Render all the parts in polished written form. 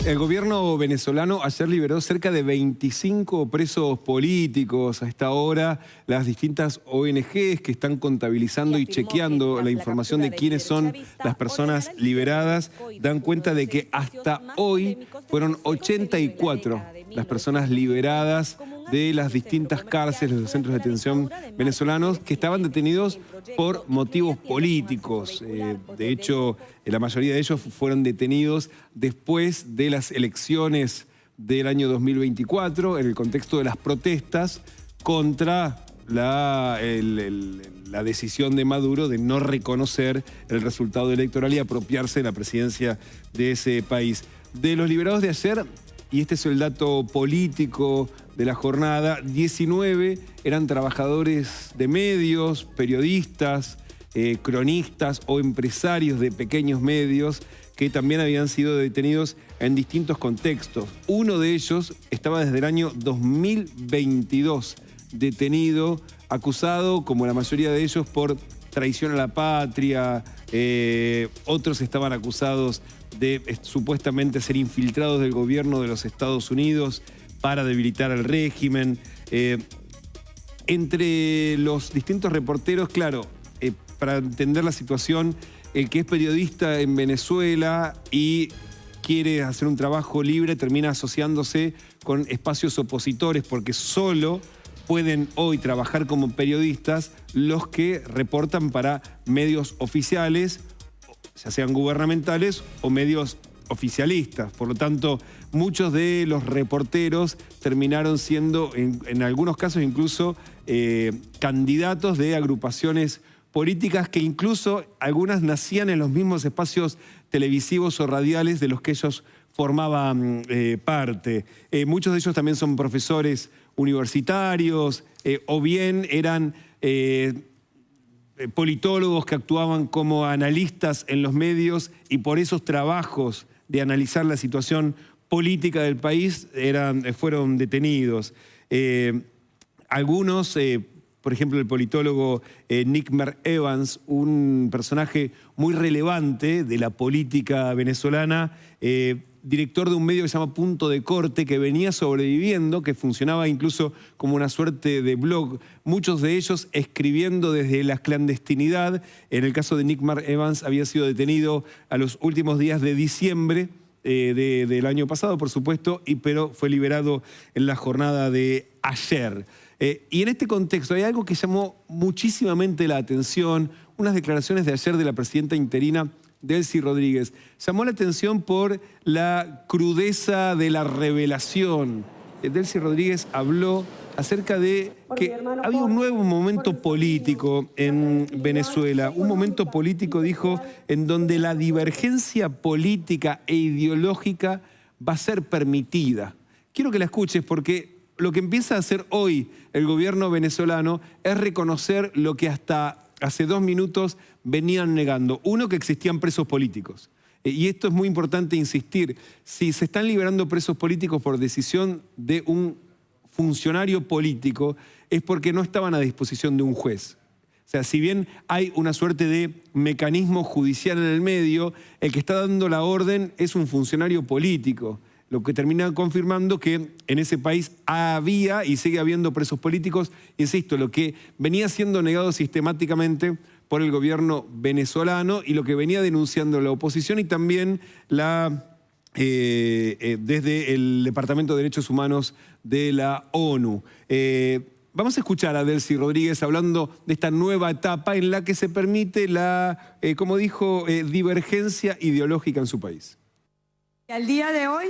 El gobierno venezolano ayer liberó cerca de 25 presos políticos. A esta hora, las distintas ONGs que están contabilizando y chequeando la información de quiénes son las personas liberadas dan cuenta de que hasta hoy fueron 84 las personas liberadas de las distintas cárceles, de los centros de detención venezolanos que estaban detenidos por motivos políticos. De hecho, la mayoría de ellos fueron detenidos después de las elecciones del año 2024, en el contexto de las protestas contra la decisión de Maduro de no reconocer el resultado electoral y apropiarse de la presidencia de ese país. De los liberados de ayer, y este es el dato político de la jornada, 19 eran trabajadores de medios, periodistas, cronistas o empresarios de pequeños medios que también habían sido detenidos en distintos contextos. Uno de ellos estaba desde el año 2022 detenido, acusado, como la mayoría de ellos, por traición a la patria. Otros estaban acusados de supuestamente ser infiltrados del gobierno de los Estados Unidos para debilitar al régimen. Entre los distintos reporteros, claro, para entender la situación, el que es periodista en Venezuela y quiere hacer un trabajo libre termina asociándose con espacios opositores porque solo pueden hoy trabajar como periodistas los que reportan para medios oficiales, ya sean gubernamentales o medios oficialistas. Por lo tanto, muchos de los reporteros terminaron siendo, en algunos casos incluso, candidatos de agrupaciones políticas que incluso algunas nacían en los mismos espacios televisivos o radiales de los que ellos formaban parte. Muchos de ellos también son profesores universitarios o bien eran politólogos que actuaban como analistas en los medios y por esos trabajos de analizar la situación política del país fueron detenidos. Algunos, por ejemplo, el politólogo Nickmer Evans, un personaje muy relevante de la política venezolana, director de un medio que se llama Punto de Corte, que venía sobreviviendo, que funcionaba incluso como una suerte de blog, muchos de ellos escribiendo desde la clandestinidad. En el caso de Nickmer Evans había sido detenido a los últimos días de diciembre del año pasado, por supuesto, pero fue liberado en la jornada de ayer. Y en este contexto hay algo que llamó muchísimamente la atención, unas declaraciones de ayer de la presidenta interina Delcy Rodríguez. Llamó la atención por la crudeza de la revelación. Delcy Rodríguez habló acerca de que había un nuevo momento político en Venezuela. Un momento político, dijo, en donde la divergencia política e ideológica va a ser permitida. Quiero que la escuches porque lo que empieza a hacer hoy el gobierno venezolano es reconocer lo que hasta hace 2 minutos venían negando. Uno, que existían presos políticos. Y esto es muy importante insistir. Si se están liberando presos políticos por decisión de un funcionario político, es porque no estaban a disposición de un juez. O sea, si bien hay una suerte de mecanismo judicial en el medio, el que está dando la orden es un funcionario político. Lo que termina confirmando que en ese país había y sigue habiendo presos políticos, insisto, lo que venía siendo negado sistemáticamente por el gobierno venezolano y lo que venía denunciando la oposición y también desde el Departamento de Derechos Humanos de la ONU. Vamos a escuchar a Delcy Rodríguez hablando de esta nueva etapa en la que se permite la, como dijo, divergencia ideológica en su país. Al día de hoy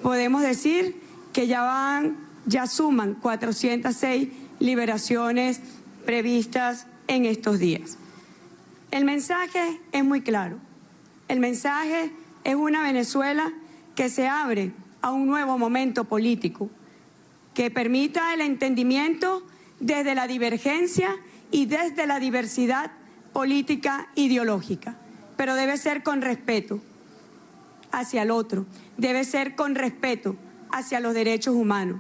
podemos decir que ya suman 406 liberaciones previstas en estos días. El mensaje es muy claro. El mensaje es una Venezuela que se abre a un nuevo momento político, que permita el entendimiento desde la divergencia y desde la diversidad política ideológica, pero debe ser con respeto hacia el otro, debe ser con respeto hacia los derechos humanos.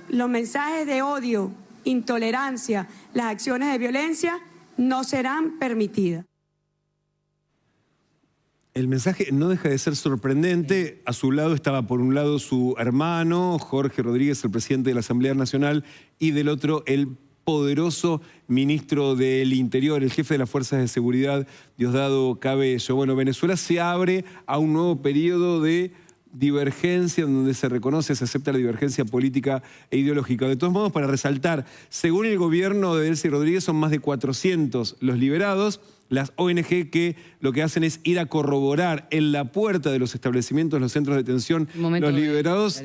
Los mensajes de odio, intolerancia, las acciones de violencia no serán permitidas. El mensaje no deja de ser sorprendente. A su lado estaba, por un lado, su hermano, Jorge Rodríguez, el presidente de la Asamblea Nacional, y del otro, el poderoso ministro del Interior, el jefe de las Fuerzas de Seguridad, Diosdado Cabello. Bueno, Venezuela se abre a un nuevo periodo de divergencia, donde se reconoce, se acepta la divergencia política e ideológica. De todos modos, para resaltar, según el gobierno de Delcy Rodríguez, son más de 400 los liberados. Las ONG que lo que hacen es ir a corroborar en la puerta de los establecimientos, los centros de detención, los liberados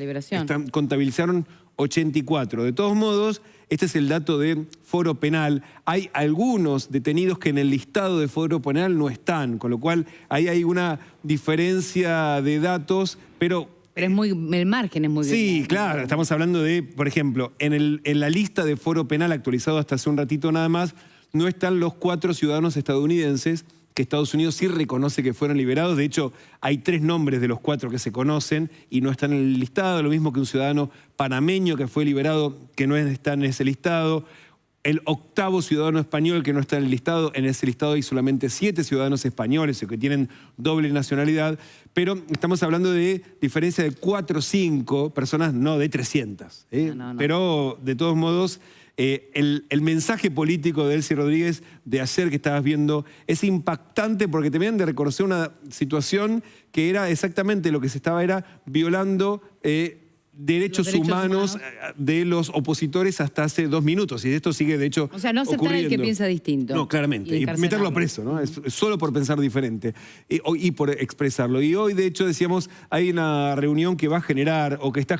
contabilizaron 84. De todos modos, este es el dato de Foro Penal. Hay algunos detenidos que en el listado de Foro Penal no están, con lo cual ahí hay una diferencia de datos, pero es el margen es muy grande. Sí, claro, estamos hablando de, por ejemplo, en la lista de Foro Penal actualizado hasta hace un ratito nada más, no están los 4 ciudadanos estadounidenses que Estados Unidos sí reconoce que fueron liberados. De hecho, hay 3 nombres de los 4 que se conocen y no están en el listado, lo mismo que un ciudadano panameño que fue liberado, que no está en ese listado. El 8º ciudadano español que no está en el listado. En ese listado hay solamente 7 ciudadanos españoles que tienen doble nacionalidad, pero estamos hablando de diferencia de 4 o 5 personas, no de 300. No. Pero, de todos modos, el mensaje político de Delcy Rodríguez de ayer que estabas viendo es impactante porque también de reconocer una situación que era exactamente lo que se estaba violando derechos humanos de los opositores hasta hace 2 minutos. Y esto sigue, de hecho, o sea, no aceptar el que piensa distinto. No, claramente. Y meterlo preso, ¿no? Es solo por pensar diferente y por expresarlo. Y hoy, de hecho, decíamos, hay una reunión que va a generar o que está